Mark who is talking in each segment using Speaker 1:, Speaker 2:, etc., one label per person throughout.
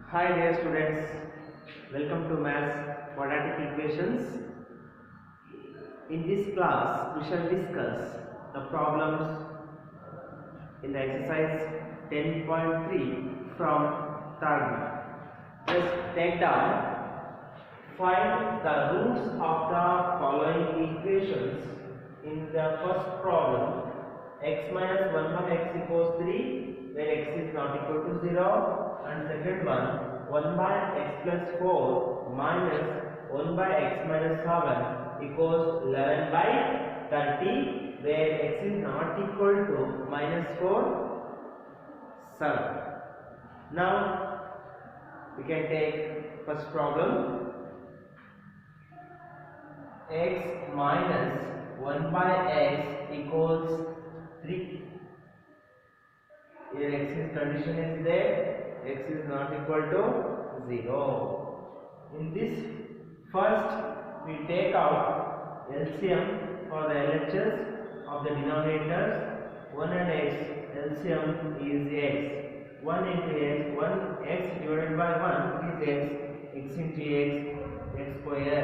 Speaker 1: Hi dear students, welcome to Maths Quadratic Equations. In this class, we shall discuss the problems in the exercise 10.3 from third one. Just take down, find the roots of the following equations in the first problem. X minus 1 by x equals 3, where x is not equal to 0. And second one, 1 by x plus 4 minus 1 by x minus 7 equals 11 by 30, where x is not equal to minus 4, 7. Now, we can take first problem. X minus 1 by x equals 3. Here x's condition is there, x is not equal to 0. In this first we take out LCM for the LHS of the denominators. 1 and x, LCM is x. 1 into x, 1 x divided by 1 is x into x square.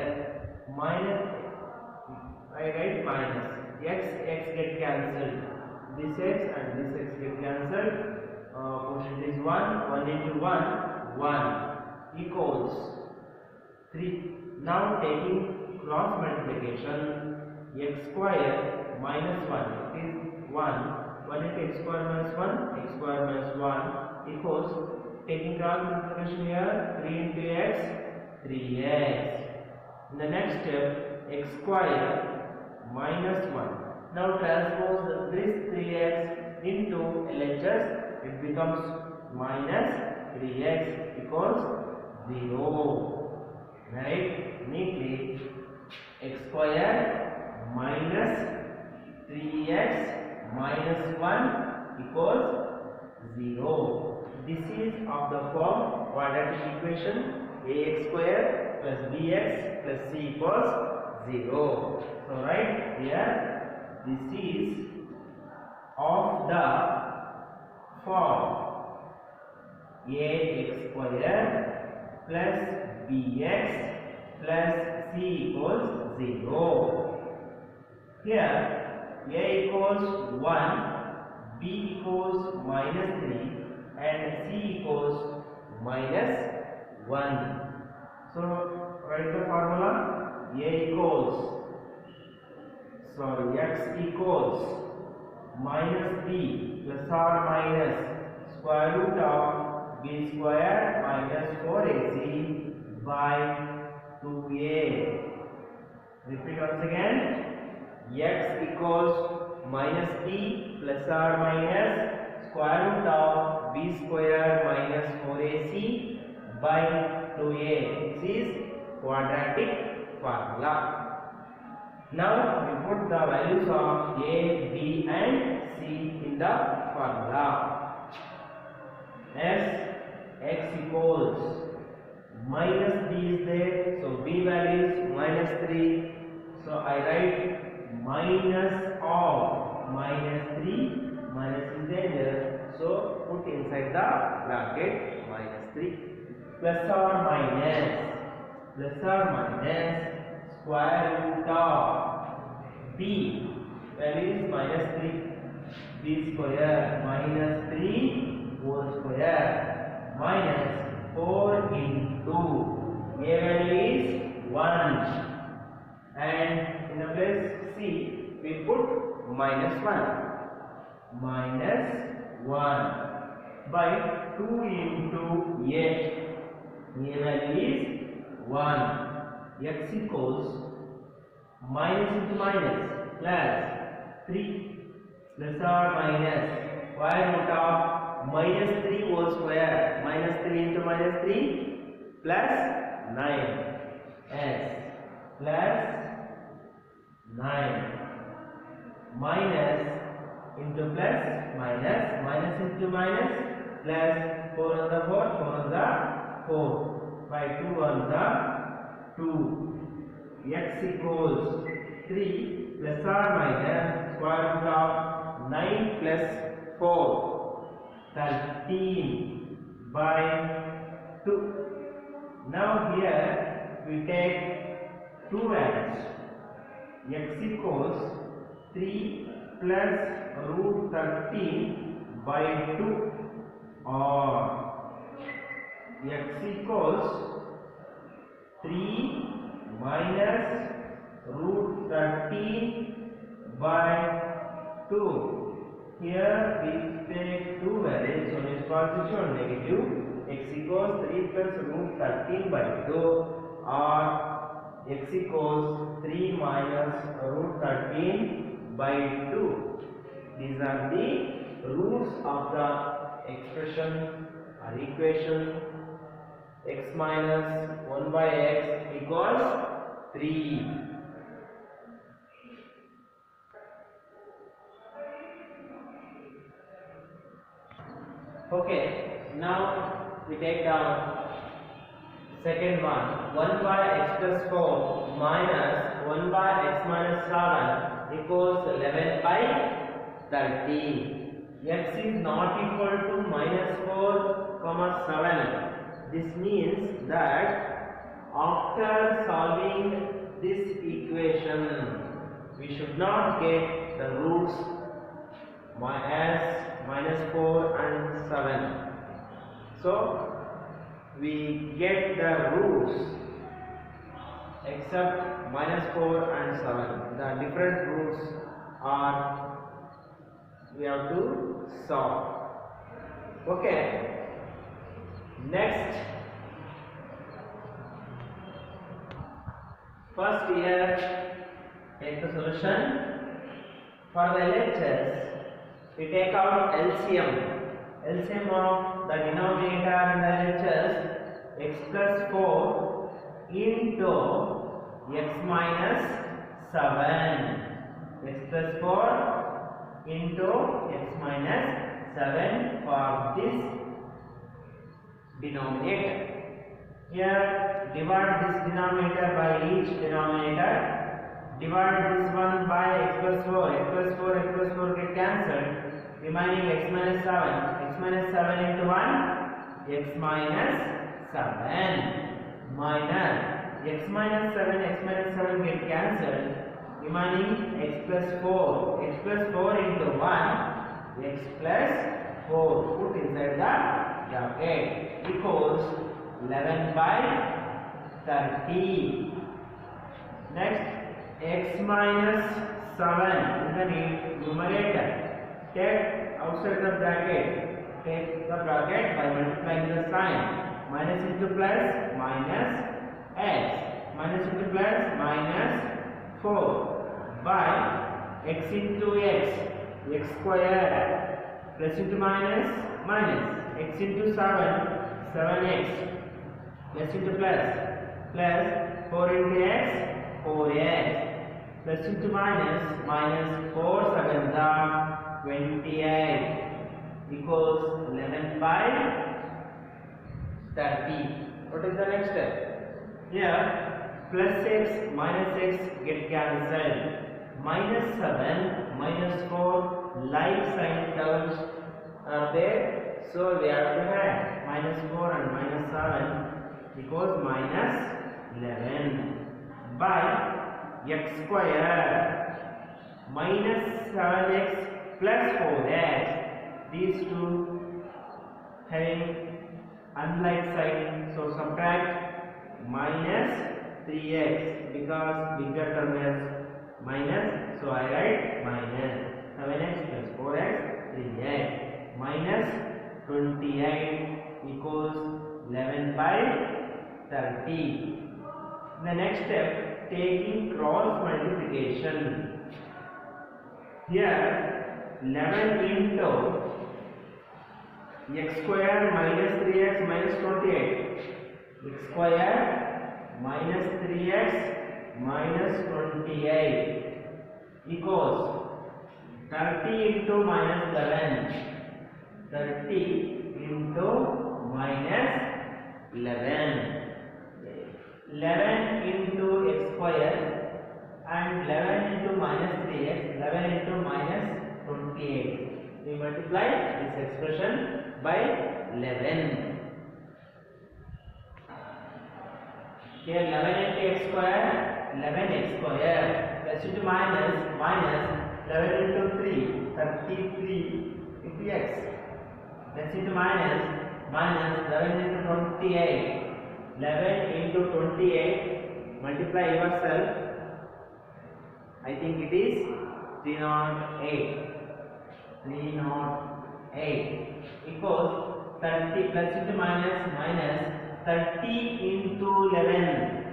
Speaker 1: Minus, I write minus, x get cancelled. This x and this x get cancelled. Quotient is 1 into 1 equals 3. Now taking cross multiplication, x square minus 1 is 1 into x square minus 1, x square minus 1 equals, taking cross multiplication here, 3 into x, 3x. In the next step, x square minus 1. Now transpose this 3x into LHS, it becomes minus 3x equals 0. Write neatly, x square minus 3x minus 1 equals 0. This is of the form quadratic equation ax square plus bx plus c equals 0. So write here, this is of the form ax square plus bx plus c equals 0. Here a equals 1, b equals minus 3 and c equals minus 1. So write the formula, x equals minus b plus or minus square root of b square minus 4ac by 2a. Repeat once again, x equals minus b plus or minus square root of b square minus 4ac by 2a. This is quadratic formula. Now we put the values of a, b and c in the formula. As x equals minus b is there, so b value is minus 3. So I write minus of minus 3, minus is there, so put inside the bracket minus 3. Plus or minus square root of b, value is minus 3, b square minus 3 whole square minus 4 into a value is 1, and in the place c we put minus 1 by 2 into a value is 1. X equals minus into minus plus 3 plus or minus square root of minus 3 whole square, minus 3 into minus 3 plus 9 s plus 9 minus into plus minus into minus plus 4 on the 4 on the 4 by 2 on the 2. X equals 3 plus or minus square root of 9 plus 4, 13 by 2. we take two values. X equals 3 plus root 13 by 2, or x equals 3 minus root 13 by 2. Here we take two values, one is positive and negative. X equals 3 plus root 13 by 2, or x equals 3 minus root 13 by 2. These are the roots of the expression or equation x minus 1 by x equals 3. Okay, now we take down second one. 1 by x plus 4 minus 1 by x minus 7 equals 11 by 13. X is not equal to minus 4 comma 7. This means that after solving this equation, we should not get the roots as minus 4 and 7. So we get the roots except minus 4 and 7. The different roots are we have to solve. Okay. Next, first here take the solution. For the LHS, we take out LCM. LCM of the denominator in the LHS, x plus 4 into x minus 7. X plus 4 into x minus 7 for this denominator. Here, divide this denominator by each denominator. Divide this one by x plus 4. X plus 4, x plus 4 get cancelled. Remaining x minus 7. X minus 7 into 1. X minus 7 minus x minus 7 get cancelled. Remaining x plus 4. X plus 4 into 1. X plus 4. Put inside the bracket equals 11 by 30. Next, x minus 7 in the numerator. Take outside the bracket. Take the bracket by multiplying the sign. Minus into plus minus x. Minus into plus minus 4 by x into x. X square plus into minus minus x into 7 7x plus into plus 4 into x 4x plus into minus 4 7 28 equals 11 by 30. What is the next step? Here plus x minus x get cancelled. Minus 7 minus 4 like sign terms are there, so we have to add minus 4 and minus 7 equals minus 11 by x square minus 7x plus 4x. These two having unlike sign, so subtract minus 3x because bigger term is minus, so I write minus 7x plus 4x 3x minus 28 equals 11 by 30. The next step, taking cross multiplication. Here 11 into x square minus 3x minus 28. X square minus 3x minus 28 equals 30 into minus 11. 30 into minus 11. 11 into x square and 11 into minus 3x, 11 into minus 28. We multiply this expression by 11. Here 11 into x square, 11x square. Plus into minus, minus 11 into 3, 33 into x. Plus into minus, minus 11 into 28. 11 into 28, multiply yourself. I think it is 308. 308 equals 30 plus into minus, minus 30 into 11.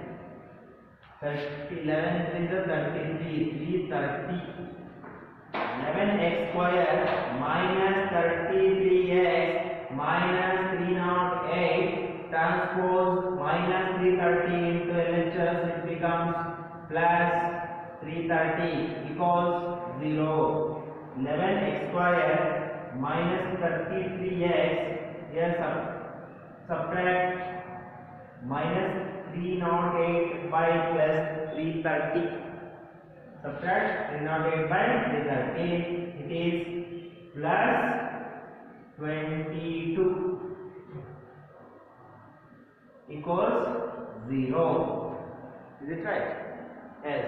Speaker 1: 30, 11 is 33, 330. 11x square minus 33x minus 308 transpose minus 330 into LHS, it becomes plus 330 equals 0. 11x square minus 33x, here subtract minus 308 by plus 330. Subtract 308 by 330. It is plus 22 equals 0. Is it right? Yes.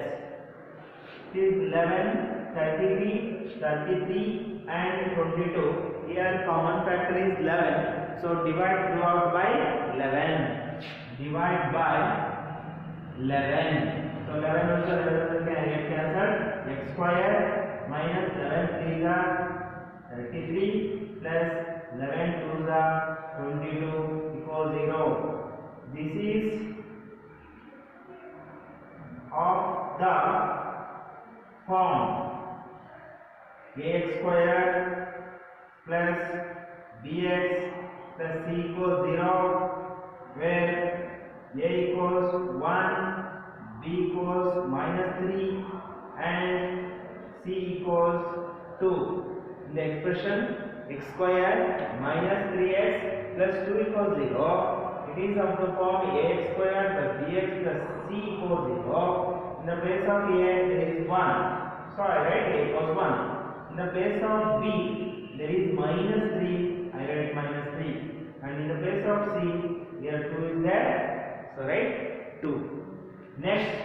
Speaker 1: It is 11, 33, 33 and 22. Here common factor is 11. So divide throughout by 11. Divide by 11. So 11 also 11 can get cancelled. X square minus 11 3 are 33 plus 11 2 are 22 equals 0. This is of the form ax square plus bx plus c equals 0, where a equals 1, b equals minus 3 and c equals 2. In the expression x square minus 3x plus 2 equals 0, it is of the form ax square plus bx plus c equals 0. In the place of a there is 1. So I write a equals 1. In the place of b there is minus 3. I write minus 3. And in the place of c here 2 is there. So write 2. Next,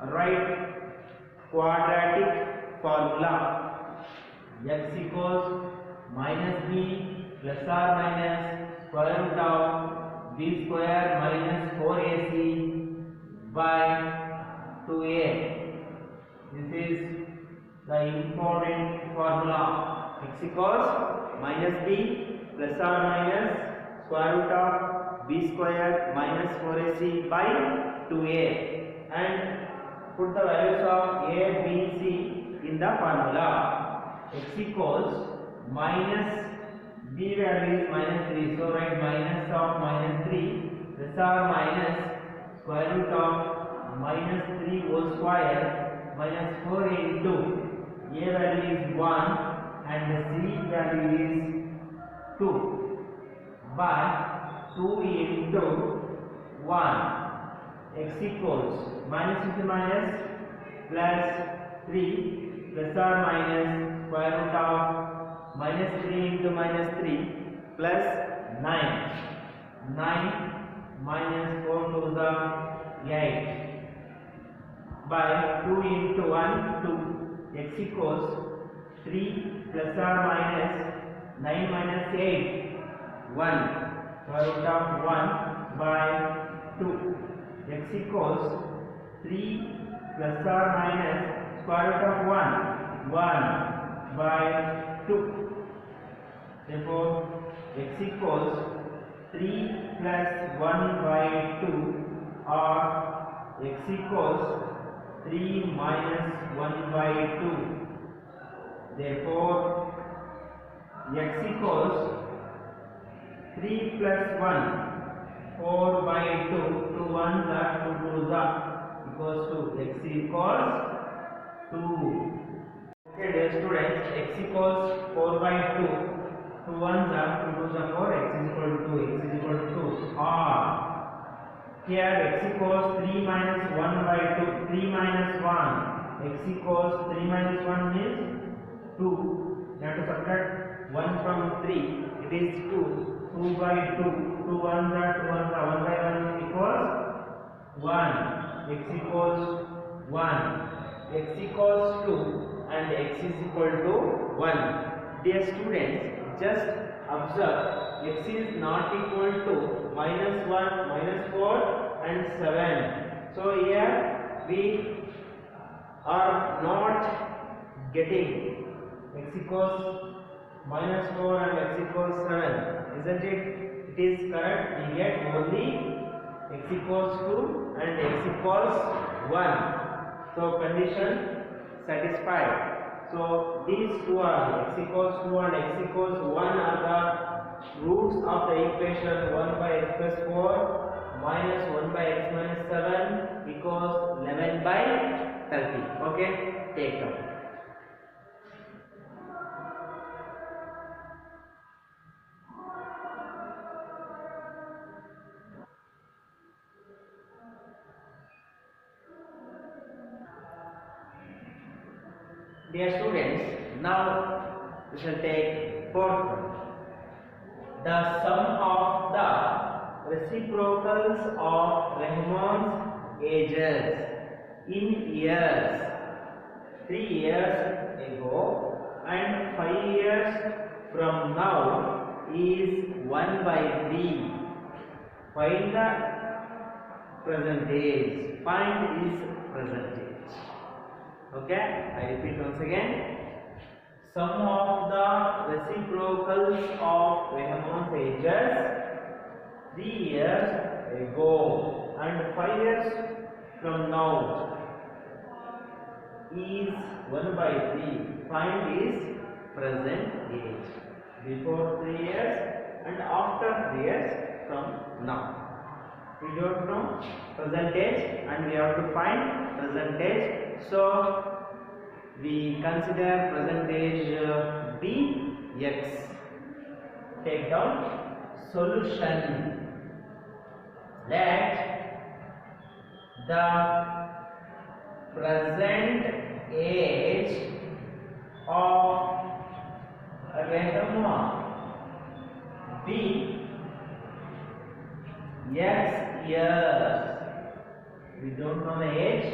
Speaker 1: write quadratic formula. X equals minus b plus or minus square root of b square minus 4ac by 2a. This is the important formula. X equals minus b plus or minus square root of b square minus 4ac by 2a, and put the values of a, b, c in the formula. X equals minus b value is minus 3, so write minus of minus 3 plus or minus square root of minus 3 whole square minus 4 into a value is 1 and the c value is 2 by 2 into 1. X equals minus into minus plus 3 plus or minus square root of minus 3 into minus 3 plus 9. 9 minus 4 to the 8 by 2 into 1 2. X equals 3 plus or minus 9 minus 8 1. Square root of 1 by 2. X equals 3 plus or minus square root of 1 by 2. Therefore, x equals 3 plus 1 by 2 or x equals 3 minus 1 by 2. Therefore, x equals 3 plus 1 4 by 2, 2 1s are 2 2s are equals to x equals 2. Okay dear students, x equals 4 by 2, 2 1s are 2 2s are 4, x is equal to 2, x is equal to 2. Or here x equals 3 minus 1 by 2, 3 minus 1, x equals 3 minus 1 is 2. You have to subtract 1 from 3, it is 2. 2 by 2, 2 1s are 2 1s are 1 by 1 equals x equals 1, x equals 2 and x is equal to 1. Dear students, just observe x is not equal to minus 1, minus 4 and 7. So here we are not getting x equals minus 4 and x equals 7, isn't it? It is correct. We get only x equals 2 and x equals 1. So condition satisfied. So these two are x equals 2 and x equals 1 are the roots of the equation 1 by x plus 4 minus 1 by x minus 7 equals 11 by 30. Okay, take them. Dear students, now we shall take fourth one. The sum of the reciprocals of Rahman's ages in years 3 years ago and 5 years from now is 1 by 3. Find the percentage. Find is percentage. Okay, I repeat once again. Sum of the reciprocals of Rahman's ages 3 years ago and 5 years from now is 1 by 3. Find is present age before 3 years and after 3 years from now. We don't know percentage and we have to find percentage. So we consider percentage B x. Take down solution. Let the present age of Rahman be x years. We don't know the age,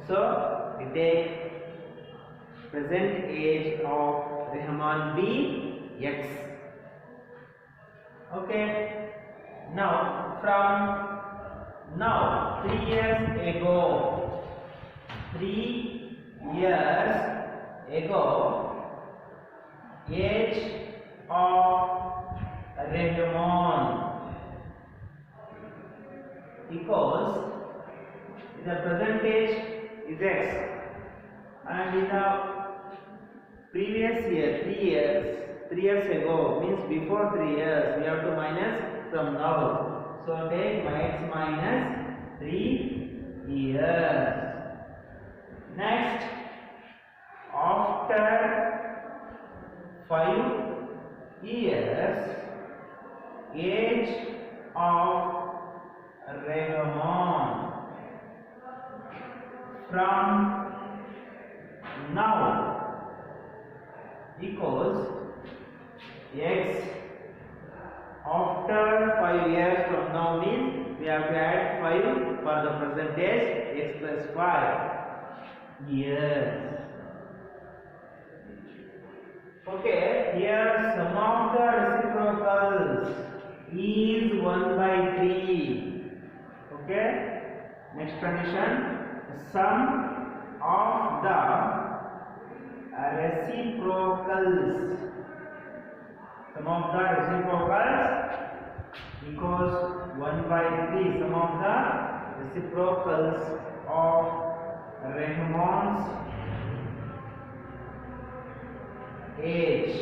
Speaker 1: so we take present age of Rahman be x. Okay. Now from now 3 years ago, 3 years ago, age of Rahman equals, the percentage is x, and in the previous year 3 years ago means before 3 years, we have to minus from now. So take x minus 3 years. Next, after 5 years, age of Rahman from now equals x after 5 years from now means we have to add 5 for the percentage x plus 5 years. Okay, here sum of the reciprocals is 1 by 3. Okay, next condition, sum of the reciprocals, sum of the reciprocals equals 1 by 3. Sum of the reciprocals of Rahman's age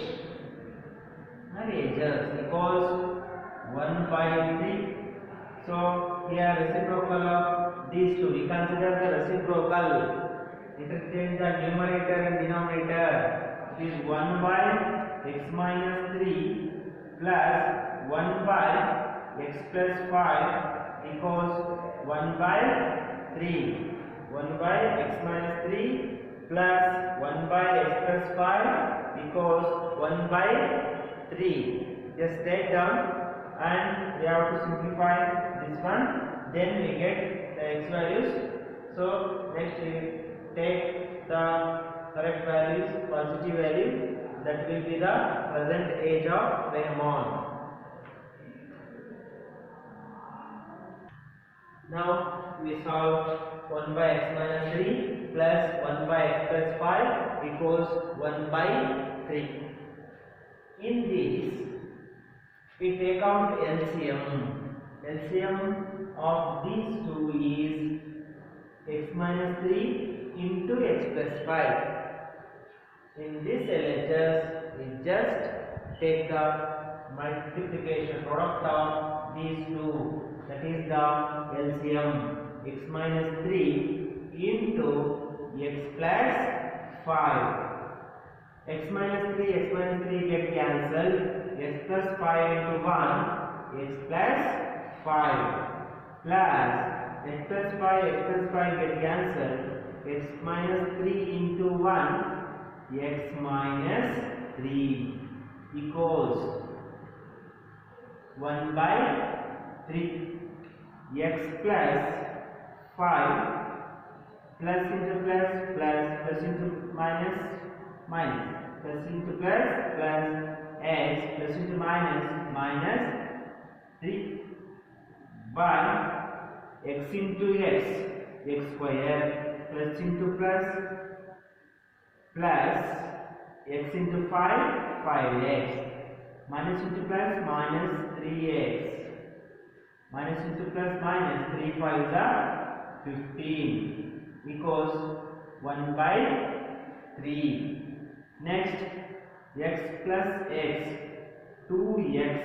Speaker 1: and ages equals 1 by 3. So here reciprocal of these two, we consider the reciprocal. Interchange the numerator and denominator. It is 1 by x minus 3 plus 1 by x plus 5 equals 1 by 3. 1 by x minus 3 plus 1 by x plus 5 equals 1 by 3. Just take down and we have to simplify this one. Then we get the x values So next we take the correct values, positive value, that will be the present age of Raymond. Now we solve 1 by x minus 3 plus 1 by x plus 5 equals 1 by 3. In this we take out LCM. LCM of these two is x minus 3 into x plus 5. In this LHS, we just take the multiplication product of these two, that is the LCM x minus 3 into x plus 5. X minus 3 get cancelled, x plus 5 into 1, x plus 5 plus x plus 5 get cancelled, x minus 3 into 1, x minus 3 equals 1 by 3. X plus 5 plus into plus into minus plus into plus x plus into minus 3 by x into x square plus into plus x into 5x minus into plus minus 3x minus into plus minus 3 5s are 15 equals 1 by 3. Next, x plus x, 2x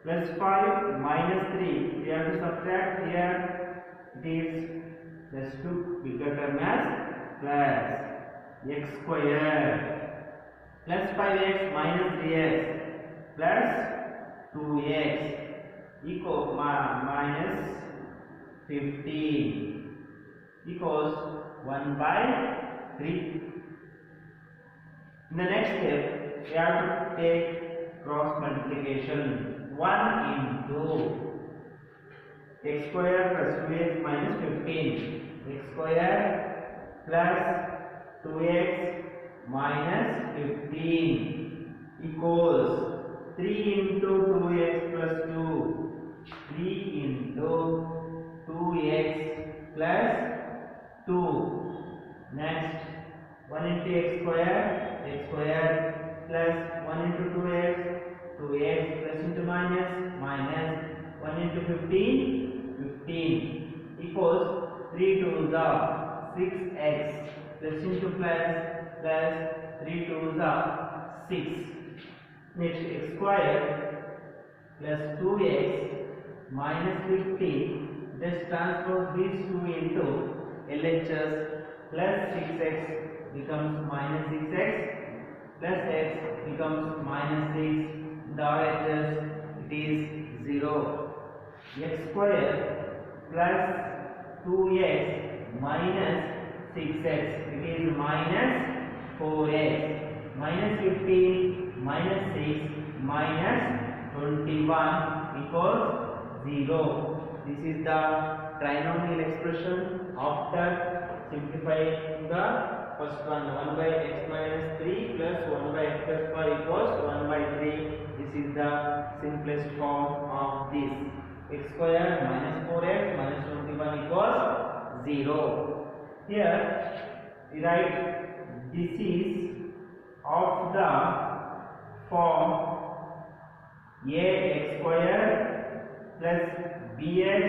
Speaker 1: plus 5 minus 3, we have to subtract here, it is plus 2, we get term as plus x square plus 5x minus 3x plus 2x equal minus 15 equals 1 by 3. In the next step, we have to take cross multiplication. 1 into x square plus 2x minus 15, x square plus 2x minus 15 equals 3 into 2x plus 2, 3 into 2x plus 2. Next, 1 into x square plus 1 into 2x plus into minus 1 into 15 equals 3 2s are 6x plus into plus 3 2s are 6. Next, x square plus 2x minus 15, just transpose these two into LHS, plus 6x becomes minus 6x plus x becomes minus 6, the RHS it is 0. X square plus 2x minus 6x, it is minus 4x, minus 15 minus 6 minus 21 equals 0. This is the trinomial expression after simplifying the first one. 1 by x minus 3 plus 1 by x plus 5 equals 1 by 3. This is the simplest form of this. X square minus 4x minus 21 equals 0. Here we write this is of the form ax square plus bx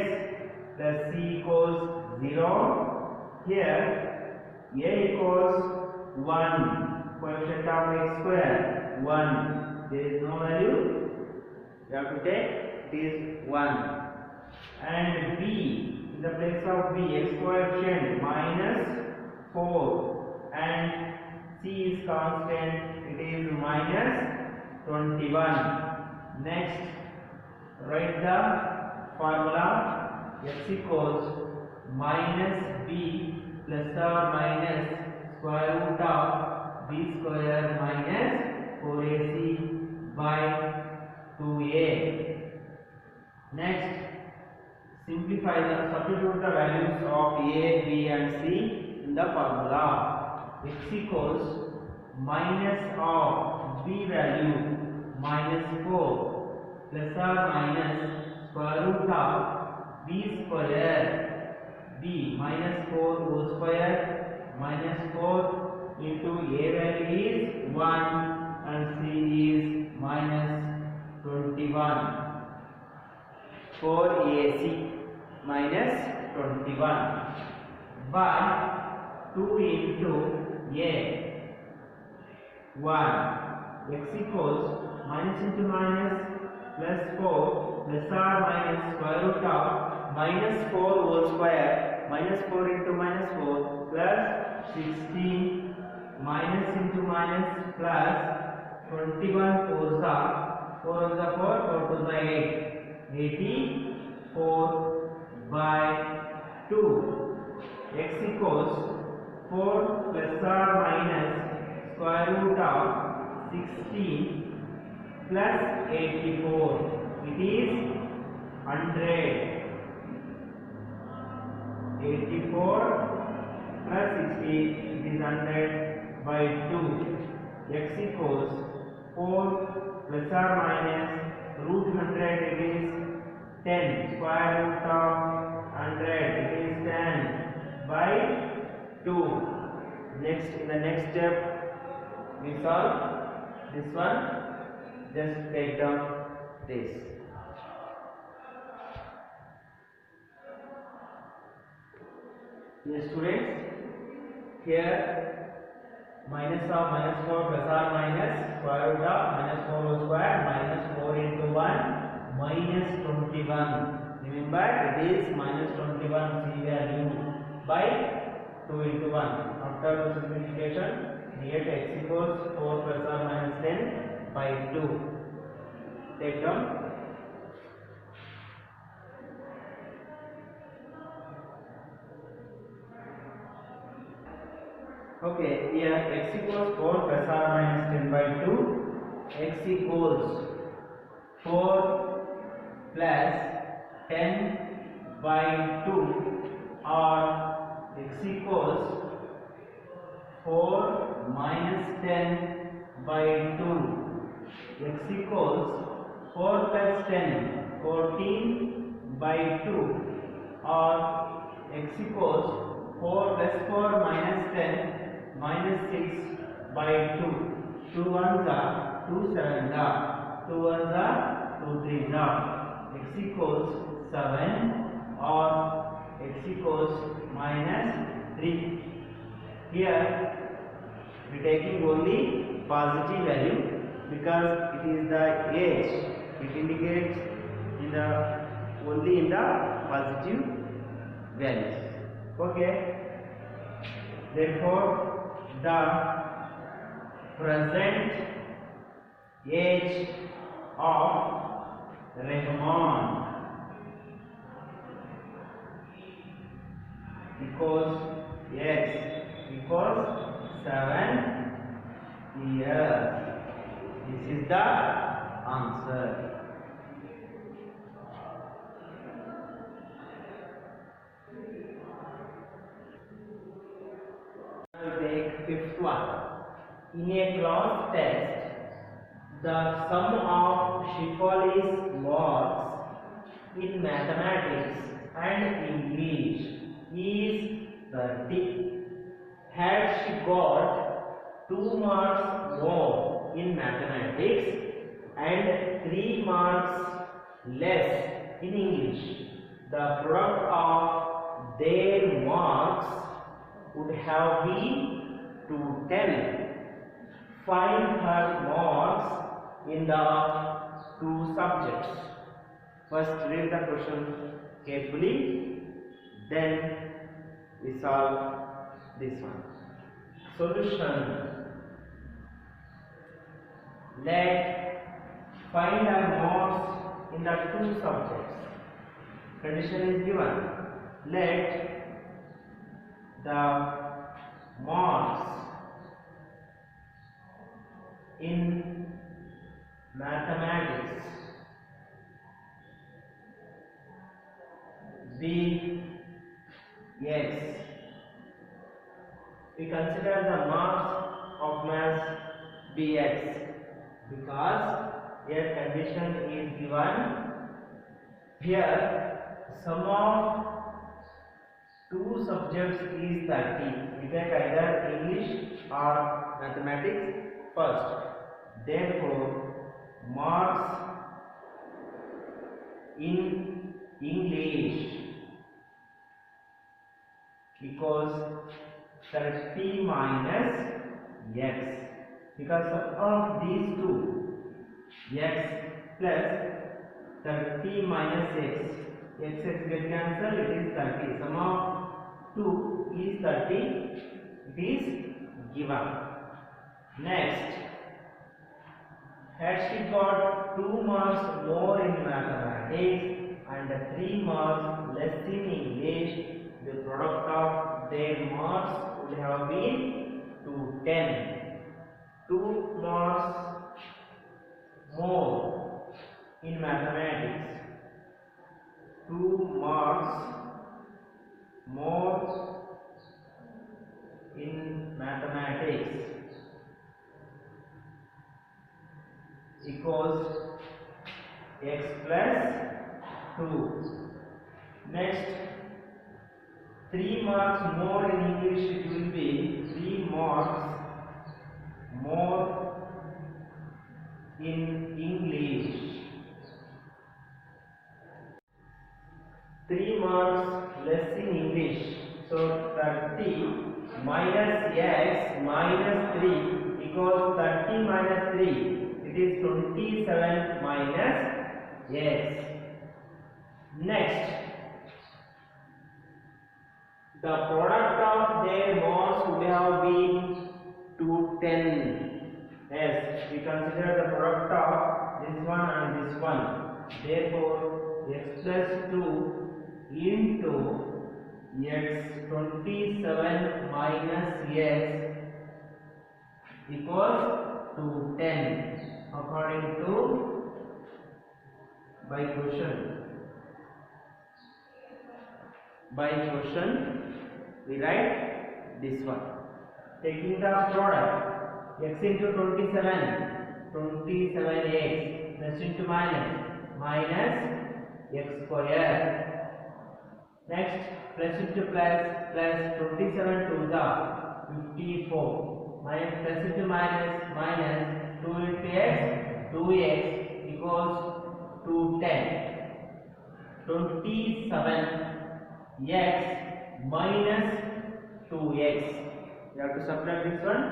Speaker 1: plus c equals 0. Here a equals 1, coefficient of x square 1, there is no value, you have to take it is 1, and b in the place of b, x coefficient minus 4 and c is constant, it is minus 21. Next, write the formula x equals minus b plus or minus square root of b square minus 4ac by 2a. Next, substitute the values of A, B and C in the formula. X equals minus of B value minus 4 plus or minus square root of B square, B minus 4 whole square minus 4 into A value is 1 and C is minus 21. 4AC minus 21 by 2 into A 1. X equals minus into minus plus 4 plus or minus square root of minus 4 whole square minus 4 into minus 4 plus 16 minus into minus plus 21 4s are 4 is 4 4 to the 8 84 by 2. X equals 4 plus or minus square root of 16 plus 84. It is 100. 84 plus 60, it is 100 by 2. X equals 4 plus or minus root 100, it is 10. Square root of 100, it is 10 by 2. Next, in the next step, we solve this one. Just take down this. Yes, students, here minus of minus 4 plus or minus square root of minus 4 whole square minus 4 into 1 minus 21. Remember, it is minus 21 C value by 2 into 1. After the simplification, we get x equals 4 plus or minus 10 by 2. Take down. Okay, here x equals 4 plus or minus 10 by 2. X equals 4 plus 10 by 2 or x equals 4 minus 10 by 2. X equals 4 plus 10, 14 by 2 or x equals 4 plus 4 minus 10 minus 6 by 2. 2 ones are 2 sevens are 2 ones are 2 threes are. X equals 7 or x equals minus 3. Here we are taking only positive value because it is the age. It indicates in the only in the positive values. Okay. Therefore, the present age of Rahman equals x equals 7 years. This is the answer. Take fifth one. In a class test, the sum of Shefali's marks in mathematics and English is 30. Had she got 2 marks more in mathematics and 3 marks less in English, the product of their marks would have been 210. Find her marks in the 2 subjects. First read the question carefully, then we solve this one. Solution. Let find her marks in the 2 subjects. Condition is given. Let the marks in mathematics bx. We consider the mass of mass bx because here condition is given. Here sum of two subjects is 30. We take either English or mathematics first. Therefore, marks in English equals 30 minus x, because of these two, x plus 30 minus x, x get cancelled, it is 30. Sum of 2 is 30, it is given. Next, had she got 2 marks more in mathematics and 3 marks less in English, the product of their marks would have been 210. 2 marks more in mathematics, 2 marks more in mathematics equals x plus 2. Next, 3 marks more in English, it will be 3 marks more in English. 3 marks less in English. So 30 minus x minus 3 equals 30 minus 3. It is 27 minus x. Next, the product of their marks would have been 210. Yes, we consider the product of this one and this one. Therefore, x plus 2 into x 27 minus x equals 210 according to by quotient. By quotient, we write this one. Taking the product, x into 27, 27x plus into minus x square. Next, plus into plus 27 to the 54 minus plus into minus 2 into x 2x equals 210. 27 x minus 2x. We have to subtract this one.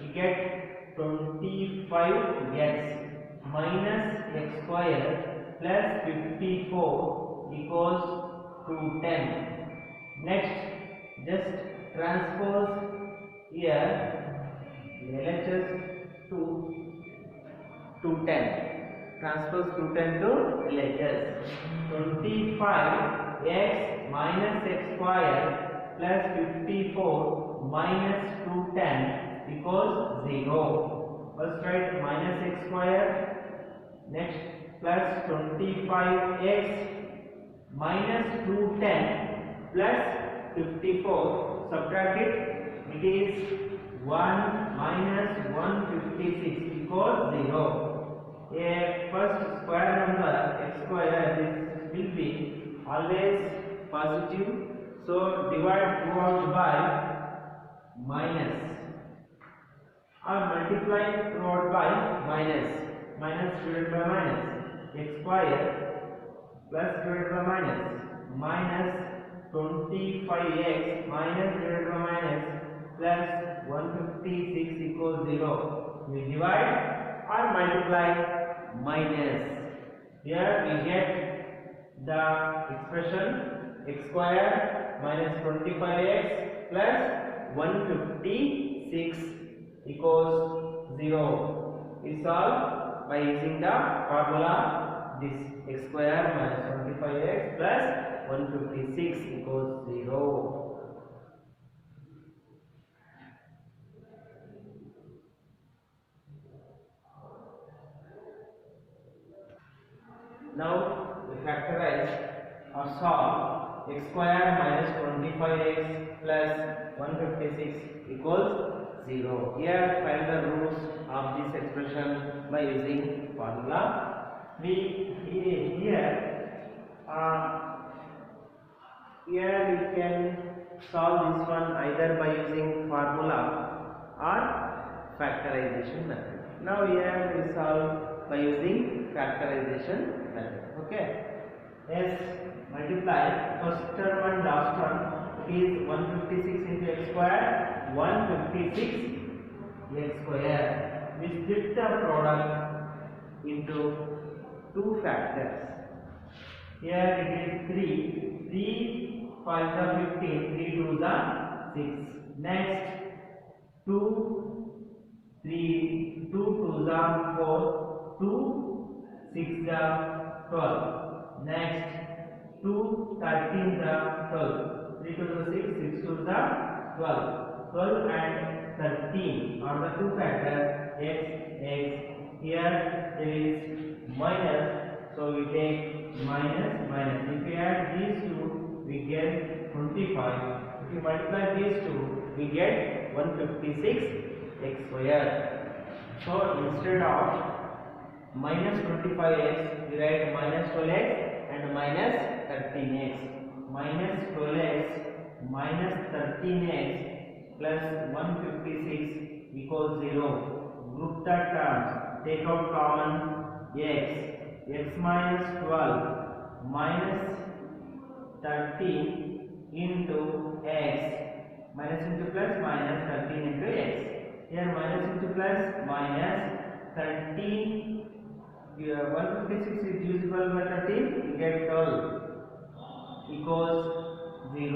Speaker 1: We get 25x minus x square plus 54 equals 210. Next, just transpose here LHS to 210. Transpose 210 to LHS. 25x minus x square plus 54 minus 210 equals 0. First write minus x square. Next, plus 25x minus 210 plus 54, subtract it, it is 1 minus 156 equals 0. A first square number x square, this will be always positive, so divide throughout by minus or multiply throughout by minus divided by minus x square plus divided by minus 25x minus divided by minus plus 156 equals 0. We divide or multiply minus. Here we get the expression x square minus 25x plus 156 equals 0. We solve by using the formula. This x square minus 25x plus 156 equals 0. Now we factorize or solve x square minus 25x plus 156 equals 0. Here find the roots of this expression by using formula. Here we can solve this one either by using formula or factorization method. Now here we solve by using factorization method. Okay. Yes, multiply first term and last term. It is 156 into x square, 156 x square. We split the product into two factors. Here it is 3. 3 5s are 15, 3 2s are 6. Next 2 3 2 2s are 4, 2 6s are 12. Next 2 13s are 12. 3 2s are 6, 6 2s are 12. 12 and 13 are the two factors x. Here there is minus, so we take minus. If we add these two, we get 25. If we multiply these two, we get 156 x square. So instead of minus 25x, we write minus 12x and minus 13x. Minus 12x minus 13x plus 156 equals 0. Group the terms, take out common x minus 12 minus 13 into x, minus into plus minus 13 into x. Here minus into plus minus 13, 156 is divisible by 13, we get 12 equals 0.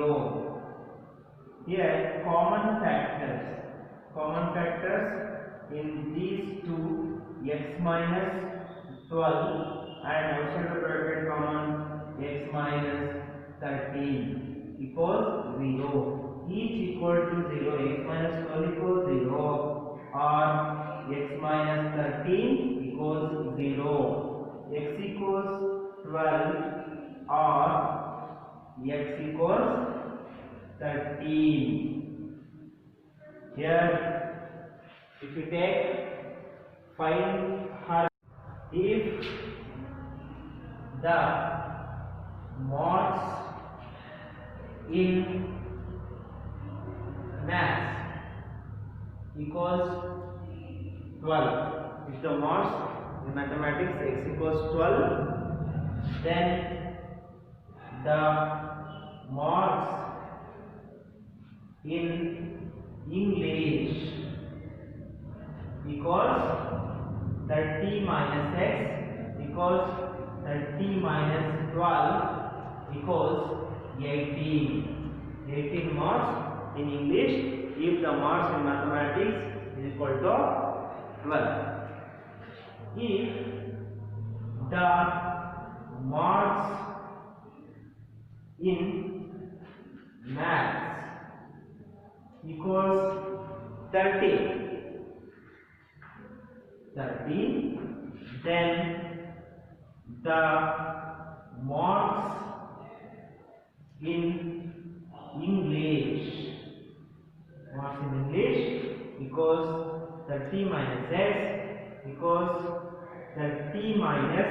Speaker 1: Here common factors in these two, x minus 12 and outside the bracket common x minus 13 equals 0. Each equal to 0. X minus 12 equals 0 or x minus 13 equals 0. X equals 12 or x equals 13. Here if you take find her, if the mods in maths equals 12, if the mods in mathematics x equals 12, then the mods in English equals 30 minus x equals 30 minus 12 equals 18. 18 mods in English if the mods in mathematics is equal to 12. If the mods in maths equals 30, then the mods in English equals 30 minus x equals 30 minus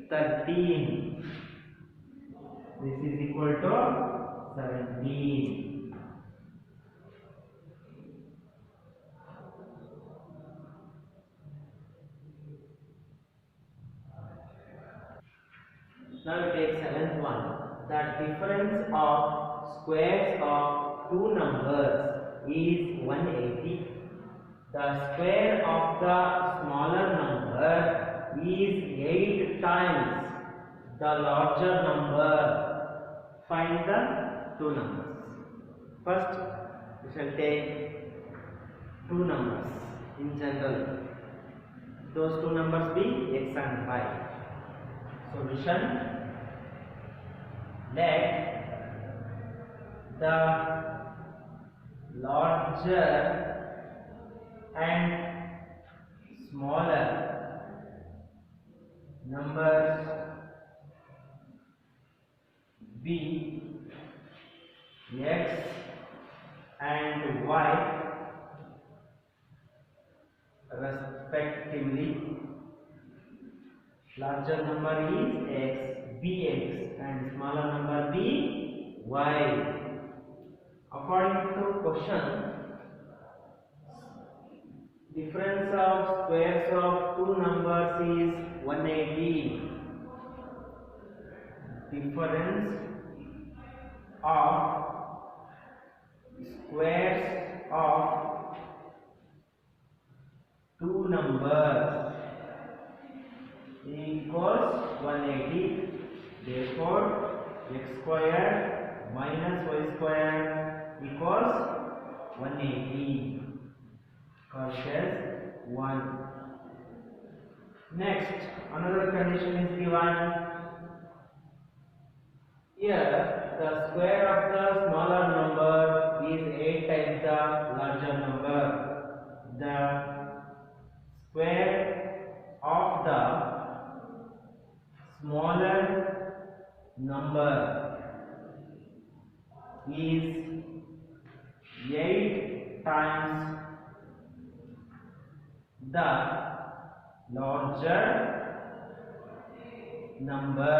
Speaker 1: 13. This is equal to 17. Now we take seventh one. The difference of squares of two numbers is 180. The square of the smaller number is 8 times the larger number. Find the two numbers. First, we shall take two numbers in general. Those two numbers be x and y. Solution: let the larger and smaller numbers b x and y respectively. Larger number is x, bx, and smaller number b, y. According to question, difference of squares of two numbers is 180. Difference of squares of two numbers equals 180. Therefore, x square minus y square equals 180. Called as 1. Next, another condition is given. Here, the square of the smaller number is 8 times the larger number. The square of the smaller number is 8 times the larger number.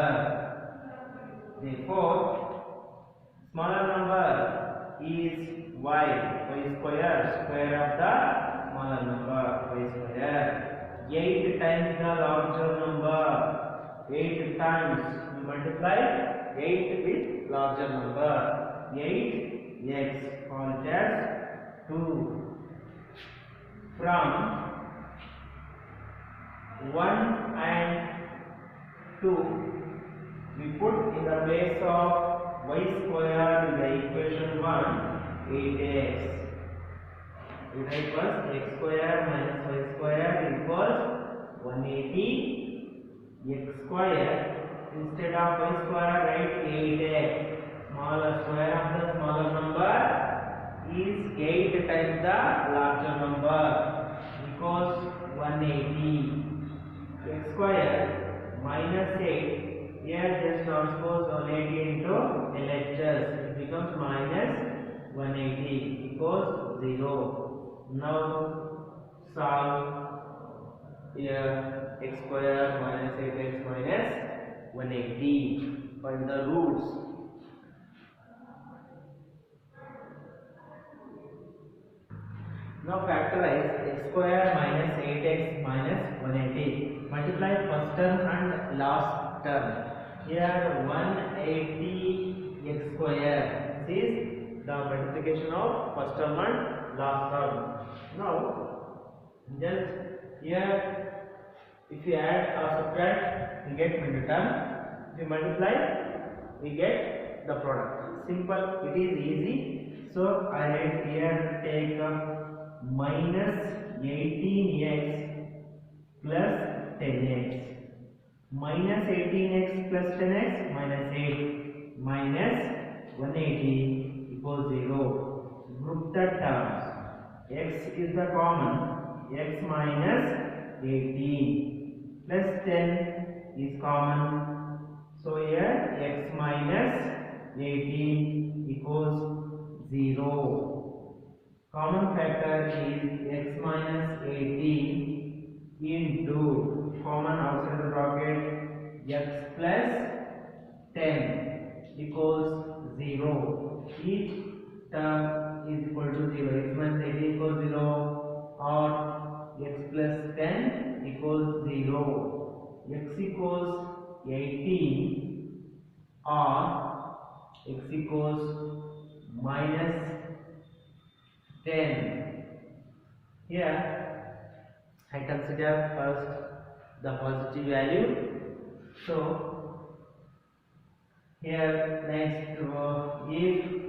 Speaker 1: Therefore, smaller number is y square, square of the smaller number, y square. 8 times the larger number, 8 times, we multiply 8 with larger number, 8x called as 2. From 1 and 2, we put in the place of y square in the equation 1, 8x. It was x square minus y square equals 180 x square. Instead of y square, write 8x. Smaller square of the smaller number is 8 times the larger number equals 180 x square minus 8. Here just transpose 180 into LHS. It becomes minus 180 equals 0. Now solve here x square minus 8x minus 180. Find the roots. Now factorize x square minus 8x minus 180. Multiply first term and last term. Here 180 x square. This is the multiplication of first term and last term. Now just here if you add or subtract, we get middle term. If you multiply, we get the product. Simple, it is easy. So I write here, take minus 18x plus 10x. Minus 18x plus 10x minus 8 minus 180 equals 0. Group the terms. X is the common. X minus 18 plus 10 is common. So here x minus 18 equals 0. Common factor is x minus 18 into common outside the bracket x plus 10 equals 0. Each term is equal to 0. X minus 18 equals 0 or x plus 10 equals 0. X equals 18 or x equals minus 10. Here I consider first the positive value. So here next if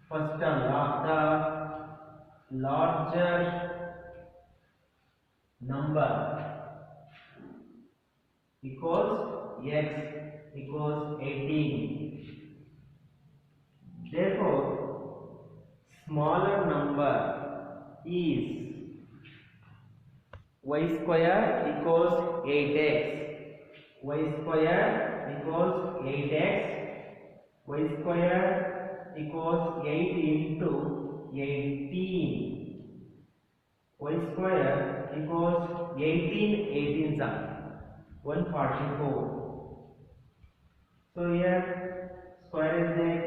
Speaker 1: first term of the larger number equals x equals 18. Therefore, smaller number is y square equals 8x. Y square equals 8x y square equals 8 into 18. Y square equals 18, 18 144. So here square is there.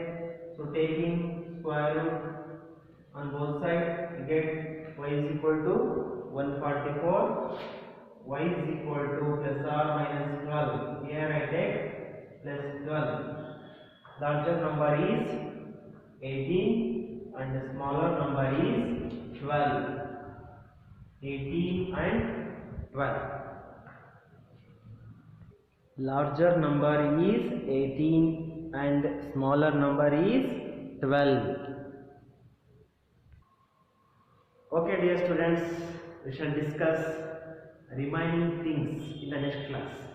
Speaker 1: So taking square root on both sides, we get y is equal to 144. Y is equal to plus or minus 12. Here I take plus 12. Larger number is 18 and the smaller number is 12. 18 and 12. Larger number is 18 and smaller number is 12. Okay dear students, we shall discuss remaining things in the next class.